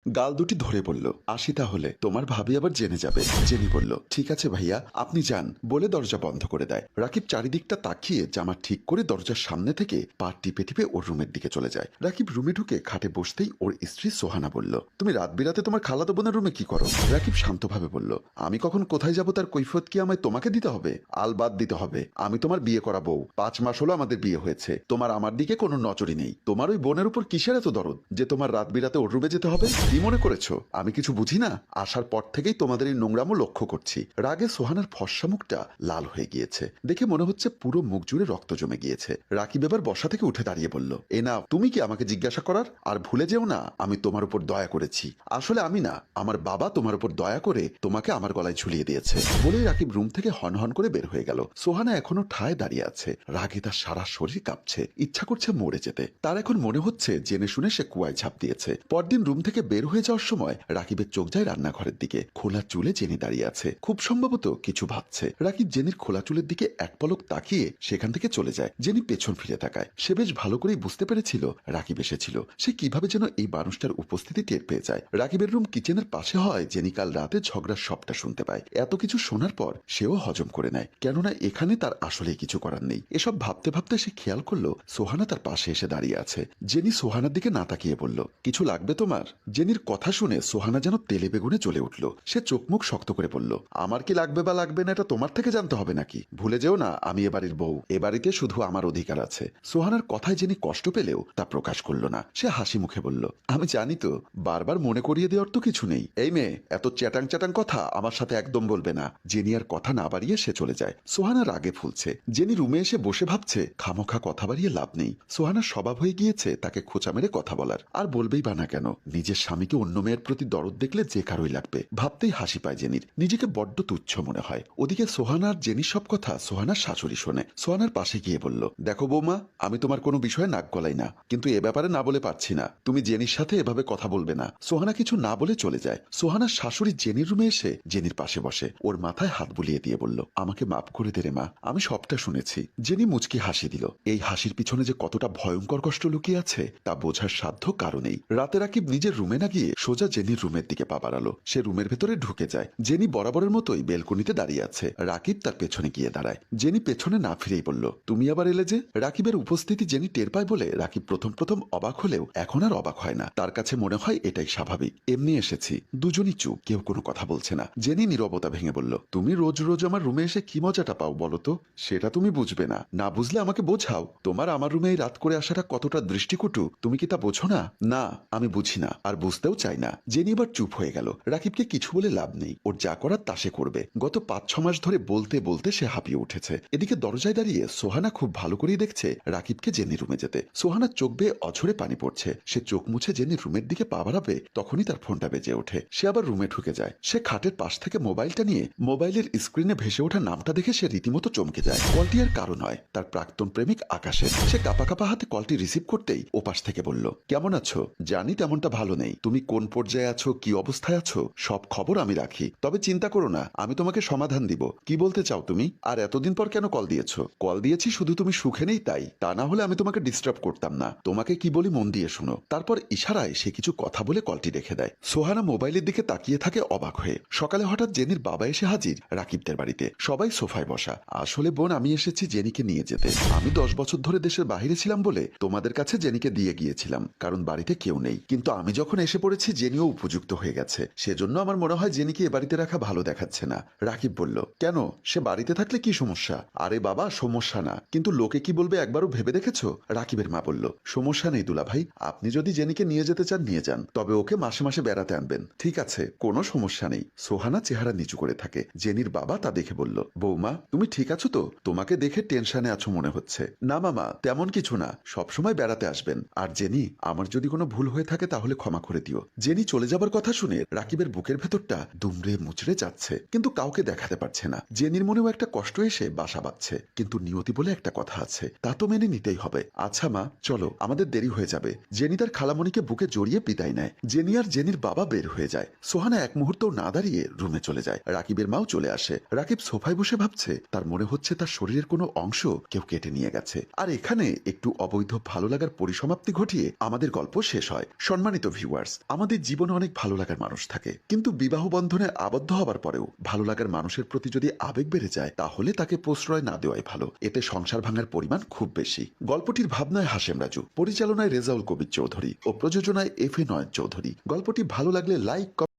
গাল দুটি ধরে বলল, আসি তাহলে, তোমার ভাবি আবার জেনে যাবে। জেনি বলল, ঠিক আছে ভাইয়া, আপনি যান, বলে দরজা বন্ধ করে দেয়। রাকিব চারিদিকটা তাকিয়ে জামা ঠিক করে দরজার সামনে থেকে পা টিপে টিপে ওর রুমের দিকে চলে যায়। রাকিব রুমে ঢুকে খাটে বসতেই ওর স্ত্রী সোহানা বলল, তুমি রাত বিরাতে তোমার খালাতো বোনের রুমে কি করো? রাকিব শান্তভাবে বলল, আমি কখন কোথায় যাব তার কৈফিয়ত কি আমায় তোমাকে দিতে হবে? আলবাদ দিতে হবে। আমি তোমার বিয়ে করা বউ, 5 মাস হলো আমাদের বিয়ে হয়েছে, তোমার আমার দিকে কোনো নজরই নেই। তোমার ওই বোনের উপর কিসের এত দরদ যে তোমার রাত বিরাতে ওর রুমে যেতে হবে? কি মনে করেছো আমি কিছু বুঝি না? আসার পর থেকেই তোমাদের এই নোংরামো লক্ষ্য করছি। রাগে সোহানার ফর্সা মুখটা লাল হয়ে গিয়েছে, দেখে মনে হচ্ছে পুরো মুখ জুড়ে রক্ত জমে গিয়েছে। রাকিব এবার বসা থেকে উঠে দাঁড়িয়ে বলল, এ না, তুমি কি আমাকে জিজ্ঞাসা করার? আর ভুলে যেও না আমি তোমার উপর দয়া করেছি। আসলে আমি না, আমার বাবা তোমার উপর দয়া করে তোমাকে আমার গলায় ঝুলিয়ে দিয়েছে। বলেই রাকিব রুম থেকে হনহন করে বের হয়ে গেল। সোহানা এখনো ঠায় দাঁড়িয়ে আছে, রাগে তার সারা শরীর কাঁপছে, ইচ্ছা করছে মরে যেতে। তার এখন মনে হচ্ছে জেনে শুনে সে কুয়ায় ঝাঁপ দিয়েছে। পরদিন রুম থেকে বের হয়ে যাওয়ার সময় রাকিবের চোখ যায় রান্নাঘরের দিকে। খোলা চুলে জেনি দাঁড়িয়ে আছে, খুব সম্ভবত কিছু ভাবছে। রাকিব জেনির খোলা চুলের দিকে এক পলক তাকিয়ে সেখান থেকে চলে যায়। জেনি পেছন ফিরে তাকায়। সে বেশ ভালো করেই বুঝতে পেরেছিল রাকিব এসেছিল। সে কিভাবে যেন এই মানুষটার উপস্থিতি টের পেয়ে যায়। রাকিবের রুম কিচেনের পাশে হয় জেনি কাল রাতে ঝগড়ার সবটা শুনতে পায়। এত কিছু শোনার পর সেও হজম করে নেয়, কেননা এখানে তার আসলে কিছু করার নেই। এসব ভাবতে ভাবতে সে খেয়াল করলো সোহানা তার পাশে এসে দাঁড়িয়ে আছে। জেনি সোহানার দিকে না তাকিয়ে বলল, কিছু লাগবে তোমার? জেনির কথা শুনে সোহানা যেন তেলে বেগুনে জ্বলে উঠল। সে চোখ মুখ শক্ত করে বলল, আমার কি লাগবে বা লাগবে না এটা তোমার থেকে জানতে হবে নাকি? ভুলে যেও না আমি এ বাড়ির বউ, এ বাড়িতে শুধু আমার অধিকার আছে। সোহানার কথায় জেনি কষ্ট পেলেও তা প্রকাশ করল না। সে হাসি মুখে বলল, আমি জানি তো, বারবার মনে করিয়ে দেওয়ার তো কিছু নেই। এই মেয়ে, এত চ্যাটাং চ্যাটাং কথা আমার সাথে একদম বলবে না। জেনি আর কথা না বাড়িয়ে সে চলে যায়। সোহানা রাগে ফুলছে। জেনি রুমে এসে বসে ভাবছে খামোখা কথা বাড়িয়ে লাভ নেই। সোহানার স্বভাব হয়ে গিয়েছে তাকে খোঁচা মেরে কথা বলার। আর বলবেই বা না কেন, নিজের স্বামীকে অন্য মেয়ের প্রতি দরদ দেখলে যে কারোই লাগবে। ভাবতেই হাসি পায় জেনির, নিজেকে বড্ড তুচ্ছ মনে হয়। ওদিকে সোহানার জেনির সব কথা সোহানার শাশুড়ি শোনে। সোহানার পাশে গিয়ে বলল, দেখো বৌমা, আমি তোমার কোনো বিষয়ে নাক গলাই না, কিন্তু এ ব্যাপারে না বলে পারছি না। তুমি জেনির সাথে এভাবে কথা বলবে না। সোহানা কিছু না বলে চলে যায়। সোহানার শাশুড়ি জেনির রুমে এসে জেনির পাশে বসে, ওর মাথায় হাত বুলিয়ে দিয়ে বলল, আমাকে মাফ করে দে রে মা, আমি সবটা শুনেছি। জেনি মুচকি হাসি দিল। এই হাসির পিছনে যে কতটা ভয়ঙ্কর কষ্ট লুকিয়ে আছে তা বোঝার সাধ্য কারণেই। রাতে রাকিব নিজের রুমে না গিয়ে সোজা জেনির রুমের দিকে পা বাড়ালো। সে রুমের ভেতরে ঢুকে যায়। জেনি বরাবরের মতোই বেলকনিতে দাঁড়িয়ে আছে। রাকিব তার পেছনে গিয়ে দাঁড়ায়। জেনি পেছনে না ফিরেই বলল, তুমি আবার এলে যে? রাকিবের উপস্থিতি জেনি টের পায় বলে রাকিব প্রথম প্রথম অবাক হলেও এখন আর অবাক হয় না। তার কাছে মনে হয় এটাই স্বাভাবিক। এমনি এসেছি। দুজনই চুপ, কেউ কোনো কথা বলছে না। জেনি নীরবতা ভেঙে বলল, তুমি রোজ রোজ আমার রুমে এসে কি মজাটা পাও বলো তো? সেটা তুমি বুঝবে না, না বুঝলে আমাকে বোঝাও। তোমার আমার রুমে এই রাত করে আসাটা কতটা দৃষ্টিকটু তুমি কি তা বোঝো না? না, আমি বুঝি না, আর বুঝতেও চাই না। জেনি এবার চুপ হয়ে গেল। রাকিবকে কিছু বলে লাভ নেই, ওর যা করার তা সে করবে। গত 5-6 মাস ধরে বলতে বলতে সে হাঁপিয়ে উঠেছে। এদিকে দরজায় দাঁড়িয়ে সোহানা খুব ভালো করেই দেখছে রাকিবকে জেনির রুমে যেতে। সোহানার চোখ বেয়ে অঝরে পানি পড়ছে। সে চোখ মুছে জেনির রুমের দিকে পা বাড়াবে, তখনই তার ফোনটা বেজে ওঠে। সে আবার রুমে ঢুকে যায়। সে খাটের পাশ থেকে মোবাইলটা নিয়ে মোবাইলের স্ক্রিনে ভেসে ওঠা নামটা দেখে সে রীতিমতো চমকে যায়। কলটি আর কারো নয়, তার প্রাক্তন প্রেমিক আকাশের। সে কাপা কাপা হাতে কলটি রিসিভ করতেই ওপাশ থেকে বলল, কেমন আছো? জানি তেমনটা ভালো নেই। তুমি কোন পর্যায়ে আছো, কি অবস্থায় আছো, সব খবর আমি রাখি। তবে চিন্তা করো না, আমি তোমাকে সমাধান দিব। কি বলতে চাও তুমি? আর এতদিন পর কেন কল দিয়েছো? কল দিয়েছি শুধু তুমি সুখে নেই তাই, তা না হলে আমি তোমাকে ডিস্টার্ব করতাম না। তোমাকে কি বলি মন দিয়ে শুনো। তারপর ইশারায় সে কিছু কথা বলে কলটি রেখে দেয়। সোহানা মোবাইলের দিকে তাকিয়ে থাকে অবাক হয়ে। সকালে হঠাৎ জেনির বাবা এসে হাজির রাকিবদের বাড়িতে। সবাই সোফায় বসা। আসলে বোন, আমি এসেছি জেনিকে নিয়ে যেতে। আমি 10 বছর ধরে দেশের বাইরে ছিলাম বলে তোমাদের কাছে জেনিকে দিয়ে গিয়েছিলাম, কারণ বাড়িতে কেউ নেই। কিন্তু আমি যখন এসে পড়েছি জেনিও উপযুক্ত হয়ে গেছে। সেজন্য আমার মনে হয় জেনিকে এ বাড়িতে রাখা ভালো দেখাচ্ছে না। রাকিব বলল, কেন? সে বাড়িতে থাকলে কি সমস্যা? আরে বাবা, সমস্যা না, কিন্তু লোকে কি বলবে একবারও ভেবে দেখেছো? রাকিবের মা বলল, সমস্যা নেই দুলা ভাই, আপনি যদি জেনিকে নিয়ে যেতে চান নিয়ে যান, তবে ওকে মাসে মাসে বেড়াতে আনবেন। ঠিক আছে, কোনো সমস্যা নেই। সোহানা চেহারা নিচু করে থাকে। জেনির বাবা তা দেখে বলল, বৌমা তুমি ঠিক আছো তো? তোমাকে দেখে টেনশনে আছো মনে হচ্ছে। না মামা, তেমন কিছু না, সবসময় বেড়াতে আসবেন। আর জেনি, আমার যদি কোনো ভুল হয়ে থাকে তাহলে ক্ষমা করে দিও। জেনি চলে যাবার কথা শুনে রাকিবের বুকের ভেতরটা দুমড়ে মুচড়ে যাচ্ছে, কিন্তু কাউকে দেখাতে পারছে না। জেনির মনেও একটা কষ্ট এসে বাসা বাঁধছে, কিন্তু নিয়তি বলে একটা কথা আছে, তা তো মেনে নিতেই হবে। আচ্ছা মা, চলো, আমাদের দেরি হয়ে যাবে। জেনি তার খালামণিকে বুকে জড়িয়ে বিদায় নেয়। জেনি আর জেনির বাবা বের হয়ে যায়। সোহানা এক মুহূর্তও না দাঁড়িয়ে রুমে চলে যায়। রাকিবের মাও চলে আসে। রাকিব সোফায় বসে ভাবছে, তার মনে হচ্ছে তার শরীরের কোনো অংশ কেউ কেটে নিয়ে গেছে। আর এখানে একটু অবৈধ ভালো লাগার পরিসমাপ্তি ঘটিয়ে আমাদের গল্প শেষ হয়। সম্মানিত ভিউয়ার্স, ভিউয়ার্স, আমাদের জীবনে অনেক ভালো লাগার মানুষ থাকে, কিন্তু বিবাহ বন্ধনে আবদ্ধ হবার পরেও ভালো লাগার মানুষের প্রতি যদি আবেগ বেড়ে যায় তাহলে তাকে প্রশ্রয় না দেওয়াই ভালো। এতে সংসার ভাঙার পরিমাণ খুব বেশি। গল্পটির ভাবনায় হাশেম রাজু, পরিচালনায় রেজাউল কবির চৌধুরী ও প্রযোজনায় এফ এ নয়ন চৌধুরী। গল্পটি ভালো লাগলে লাইক